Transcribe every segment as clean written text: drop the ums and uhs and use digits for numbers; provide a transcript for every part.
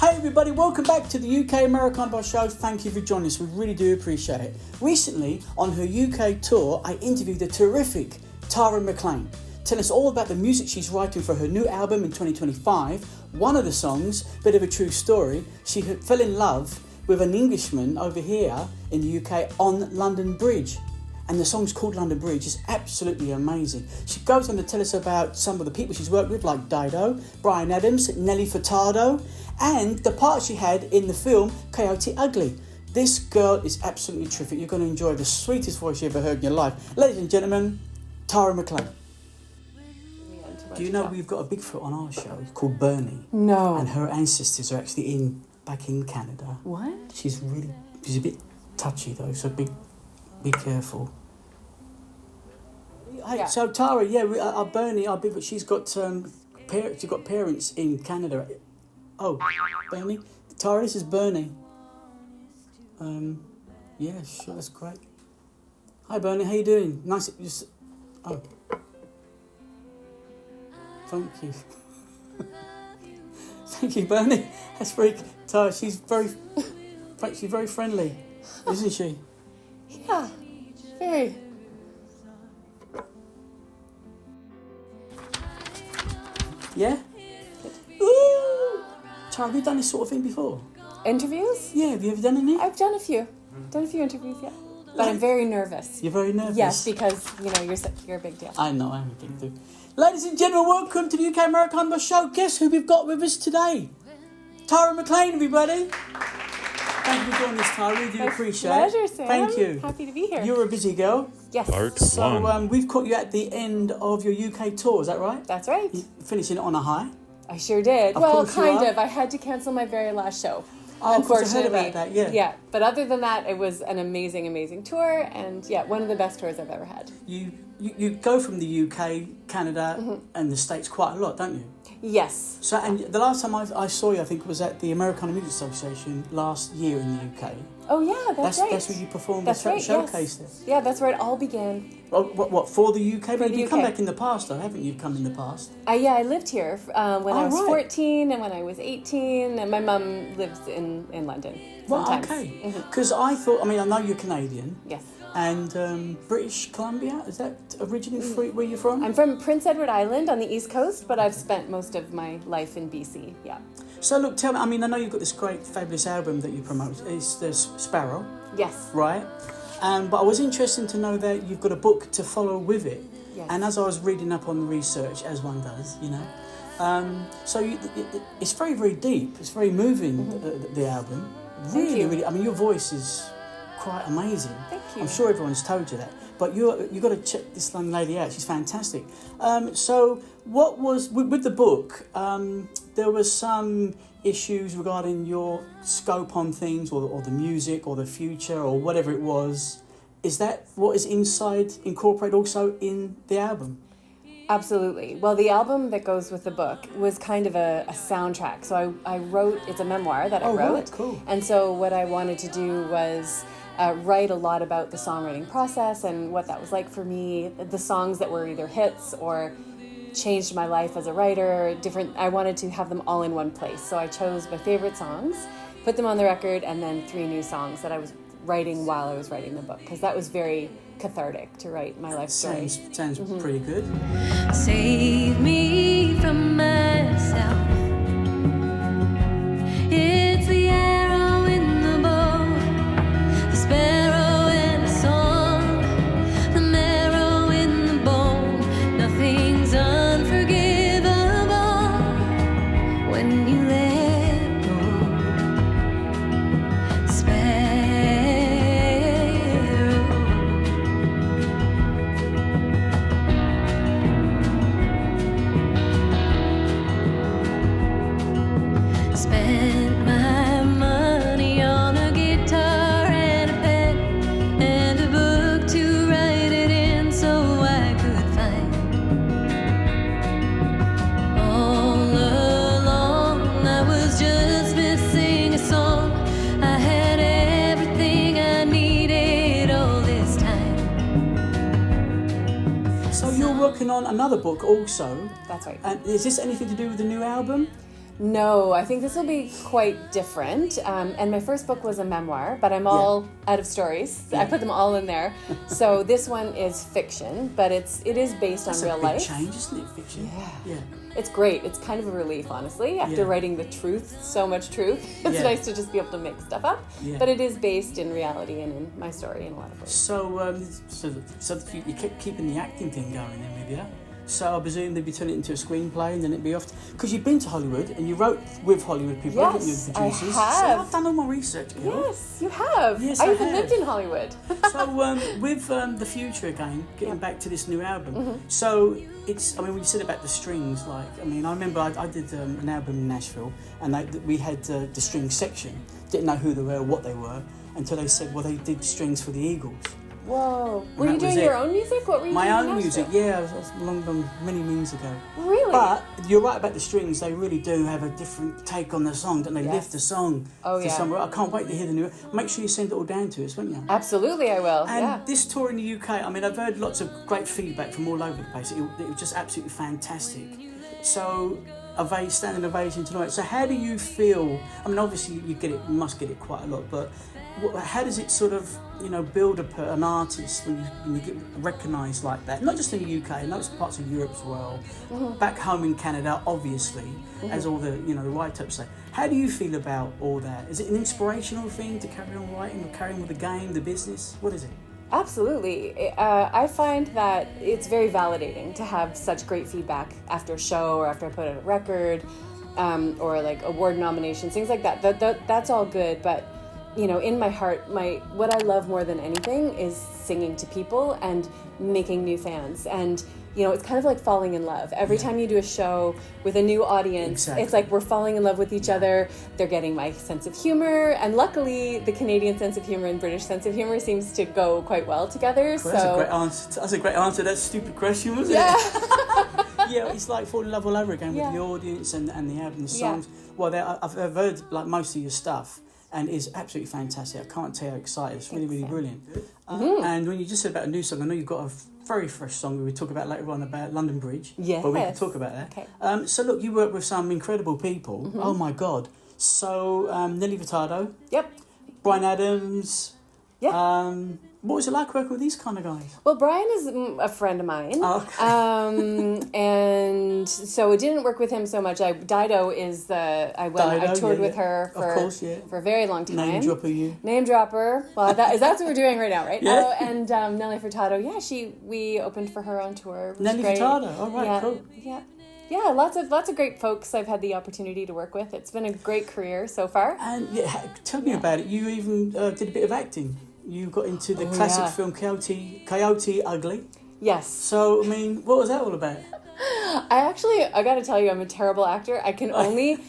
Hey everybody, welcome back to the UK Americana show. Thank you for joining us, we really do appreciate it. Recently, on her UK tour, I interviewed the terrific Tara Maclean, telling us all about the music she's writing for her new album in 2025. One of the songs, bit of a true story, she fell in love with an Englishman over here in the UK on London Bridge. And the song's called London Bridge. It's absolutely amazing. She goes on to tell us about some of the people she's worked with, like Dido, Bryan Adams, Nelly, Furtado, and the part she had in the film Coyote Ugly. This girl is absolutely terrific. You're going to enjoy the sweetest voice you ever heard in your life. Ladies and gentlemen, Tara Maclean. Do you know we've got a Bigfoot on our show called Bernie? No. And her ancestors are actually back in Canada. What? She's a bit touchy though, so be careful. Hey, Yeah. So Tara, our Bernie, our Bigfoot, she's got parents in Canada. Oh, Bernie, Tara, this is Bernie. Yeah, sure, that's great. Hi Bernie, how you doing? Nice. Thank you. Thank you, Bernie. That's very Tara. She's very friendly, isn't she? Yeah, very. Yeah? Ooh! Tara, have you done this sort of thing before? Interviews? Yeah, have you ever done any? I've done a few. Done a few interviews, yeah. But I'm very nervous. You're very nervous? Yes, because, you're a big deal. I know, I'm a big deal. Ladies and gentlemen, welcome to the UK Americana show. Guess who we've got with us today? Tara Maclean, everybody. Thank you for joining us, Tara. We do appreciate it. Pleasure, Sam. Thank you. Happy to be here. You're a busy girl. Yes. So we've caught you at the end of your UK tour, is that right? That's right. You're finishing it on a high. I sure did. Of Well, course you kind are. of. I had to cancel my very last show. Oh, of course, I Unfortunately. heard about that, yeah. Yeah. But other than that, it was an amazing, amazing tour. And yeah, one of the best tours I've ever had. You go from the UK, Canada, and the States quite a lot, don't you? Yes. So, and the last time I saw you, I think, was at the Americana Music Association last year in the UK. Oh, yeah, that's right. That's where you performed That's right, showcase yes. there. Yeah, that's where it all began. What for the UK? But the you've come UK. back in the past, though, haven't you? You've come in the past. I lived here when I was right. 14 and when I was 18, and my mum lives in London sometimes. Well, okay. Because I know you're Canadian. Yes. And British Columbia, is that originally where you're from? I'm from Prince Edward Island on the East Coast, but I've spent most of my life in BC, yeah. So look, tell me, I know you've got this great, fabulous album that you promote. It's the Sparrow. Yes. Right? But I was interested to know that you've got a book to follow with it. Yes. And as I was reading up on the research, as one does, it's very, very deep. It's very moving, the album. Thank you. Really, your voice is quite amazing. Thank you. I'm sure everyone's told you that. But you've got to check this young lady out. She's fantastic. So what was, with the book, there was some issues regarding your scope on things or the music or the future or whatever it was. Is that what is incorporated also in the album? Absolutely. Well, the album that goes with the book was kind of a soundtrack. So I wrote, it's a memoir that I wrote. Right, cool. And so what I wanted to do was write a lot about the songwriting process and what that was like for me, the songs that were either hits or changed my life as a writer, I wanted to have them all in one place. So I chose my favorite songs, put them on the record, and then 3 new songs that I was writing while I was writing the book, because that was very cathartic to write my life story. Sounds pretty good. Save me from myself. It's the arrow in the bow, the sparrow in the song, the marrow in the bone. Nothing's unforgivable when you let go. Sparrow. Spent my money on a guitar and a pen and a book to write it in so I could find. All along I was just missing a song. I had everything I needed all this time. So you're working on another book also. That's right. And is this anything to do with the new album? No, I think this will be quite different. And my first book was a memoir, but I'm all out of stories. Yeah. I put them all in there. So this one is fiction, but it is based on real life. It's a big change, isn't it, fiction? Yeah. It's great. It's kind of a relief, honestly, after writing the truth, so much truth. It's nice to just be able to make stuff up. Yeah. But it is based in reality and in my story in a lot of ways. So you kept keeping the acting thing going then, maybe, yeah? So I presume they'd be turning it into a screenplay and then it'd be off. Because you've been to Hollywood and you wrote with Hollywood people, haven't you, producers? I have. So I've done all my research, girl. Yes, you have. Yes, I I even have. lived in Hollywood. So with The Future again, getting back to this new album. So it's, I mean, when you said about the strings, like, I mean, I remember I did an album in Nashville and we had the string section. Didn't know who they were or what they were until they said, well, they did strings for the Eagles. Whoa. Were you doing your own music? What were you doing? My own music, yeah, it was long, many moons ago. Really? But you're right about the strings, they really do have a different take on the song, don't they? Lift the song to somewhere. I can't wait to hear the new. Make sure you send it all down to us, won't you? Absolutely, I will. And this tour in the UK, I mean, I've heard lots of great feedback from all over the place. It was just absolutely fantastic. So, standing ovation tonight. So how do you feel? I mean, obviously you must get it quite a lot, but how does it sort of, build up an artist when you get recognised like that? Not just in the UK, in those parts of Europe as well. Back home in Canada, obviously, as all the the write-ups say. How do you feel about all that? Is it an inspirational thing to carry on writing, or carry on with the game, the business? What is it? Absolutely. I find that it's very validating to have such great feedback after a show or after I put out a record, or like award nominations, things like that. That's all good, but in my heart, what I love more than anything is singing to people and making new fans. And it's kind of like falling in love. Every time you do a show with a new audience, it's like we're falling in love with each other. They're getting my sense of humor, and luckily the Canadian sense of humor and British sense of humor seems to go quite well together. Well, that's a great answer. That's a great answer to that stupid question, wasn't it? Yeah, it's like falling in love all over again with the audience and the album, the songs. Well, I've heard like most of your stuff, and it's absolutely fantastic. I can't tell you how excited. It's really, really brilliant. And when you just said about a new song, I know you've got a very fresh song we will talk about later on about London Bridge. Yes. But we can talk about that. Okay. So look, you work with some incredible people. Oh my God. So Nelly Furtado. Yep. Bryan Adams. Yeah. What was it like working with these kind of guys? Well, Bryan is a friend of mine. And so it didn't work with him so much. Dido is I toured with her for a very long time. Name dropper you. Name dropper. Well, that's what we're doing right now, right? Yeah. Oh, and Nelly Furtado, we opened for her on tour. Nelly Furtado, all right, cool. Yeah. Yeah, lots of great folks I've had the opportunity to work with. It's been a great career so far. And tell me about it. You even did a bit of acting. You got into the classic film Coyote Ugly. Yes. So, I mean, what was that all about? I got to tell you, I'm a terrible actor. I can only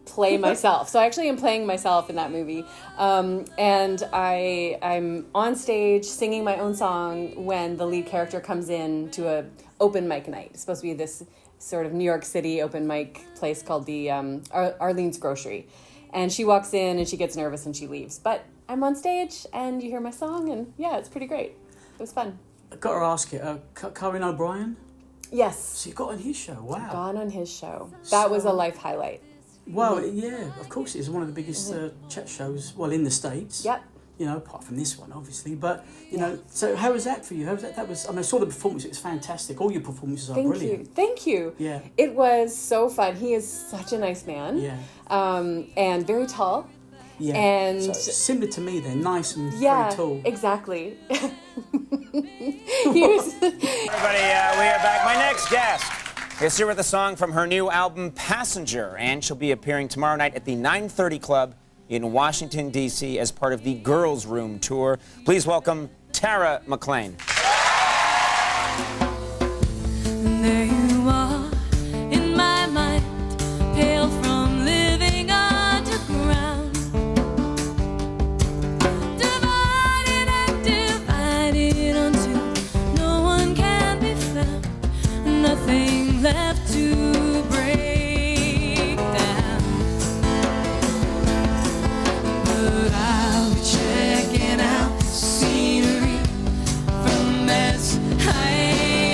play myself. So I actually am playing myself in that movie. And I'm on stage singing my own song when the lead character comes in to a open mic night. It's supposed to be this sort of New York City open mic place called the Arlene's Grocery. And she walks in and she gets nervous and she leaves. But I'm on stage and you hear my song and it's pretty great. It was fun. I've got to ask you, Conan O'Brien? Yes. So you got on his show, wow. Gone on his show. That was a life highlight. Well, yeah, of course it is one of the biggest chat shows, in the States. Yep. Apart from this one, obviously. But, so how was that for you? How was that? I saw the performance, it was fantastic. All your performances are brilliant. Thank you. Yeah. It was so fun. He is such a nice man. Yeah. And very tall. Yeah. And so similar to me then, nice and very tall. Exactly. Everybody, we are back. My next guest is here with a song from her new album, Passenger, and she'll be appearing tomorrow night at the 9:30 Club in Washington, D.C. as part of the Girls Room Tour. Please welcome Tara Maclean. There you are in my mind, pale from living underground, divided and divided until no one can be found, nothing left to break down. But I'll be checking out the scenery from as high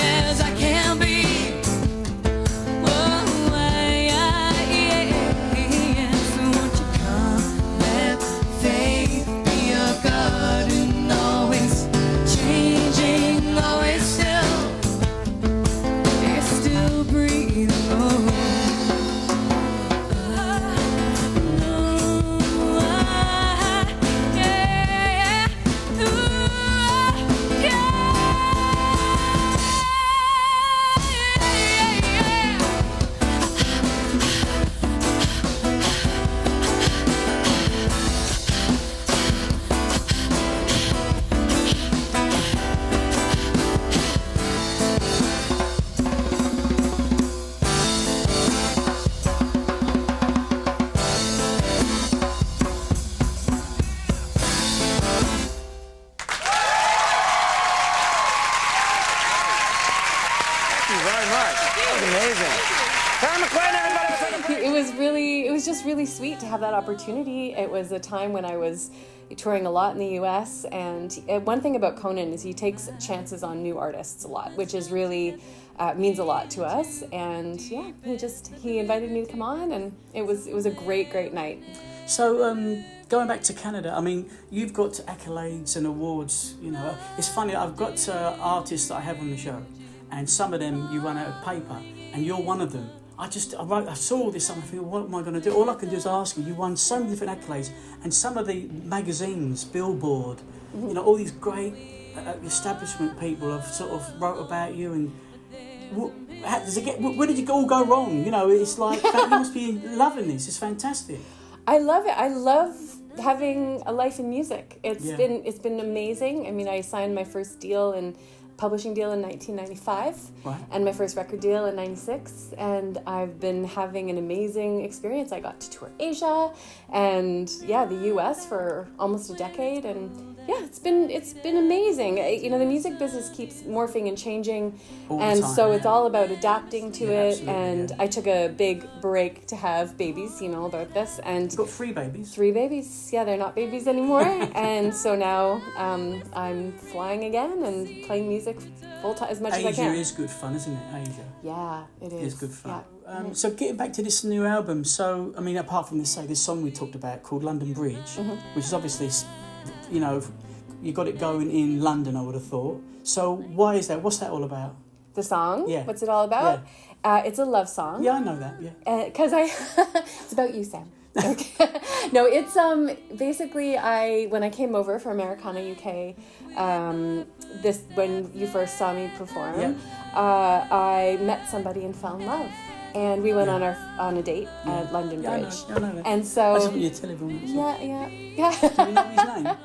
was just really sweet to have that opportunity. It was a time when I was touring a lot in the US, and one thing about Conan is he takes chances on new artists a lot, which is really means a lot to us. And yeah, he invited me to come on, and it was a great night. So going back to Canada, I mean, you've got accolades and awards. You know, it's funny. I've got artists that I have on the show, and some of them you run out of paper, and you're one of them. I saw all this, and I think, what am I going to do? All I can do is ask you. You won so many different accolades, and some of the magazines, Billboard, you know, all these great establishment people have sort of wrote about you. And how does it get? Where did it all go wrong? You know, it's like you must be loving this. It's fantastic. I love it. I love having a life in music. It's been amazing. I mean, I signed my first publishing deal in 1995, right, and my first record deal in 96, and I've been having an amazing experience. I got to tour Asia and the US for almost a decade, and it's been amazing. You know, the music business keeps morphing and changing, all and the time, so it's all about adapting to it. And I took a big break to have babies. You know about this, and you've got 3 babies. 3 babies. Yeah, they're not babies anymore, and so now I'm flying again and playing music full time as much as I can. Asia is good fun, isn't it? Asia. Yeah, it is. It's good fun. Yeah. So getting back to this new album, so I mean, apart from this song we talked about called London Bridge, which is obviously, you know, you got it going in London, I would have thought. So why is that? What's that all about? The song? Yeah. What's it all about? Yeah. It's a love song. Yeah, I know that. Yeah. Because it's about you, Sam. Okay. No, it's basically when I came over for Americana UK, when you first saw me perform, I met somebody and fell in love. And we went on a date at London Bridge. I know that. And so I just want you to tell everyone. Yeah. Do you know his name?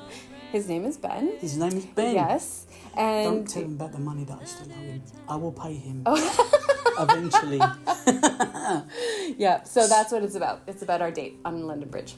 His name is Ben. His name is Ben. Yes. And don't tell him about the money that I still owe him. I will pay him eventually. Yeah, so that's what it's about. It's about our date on London Bridge.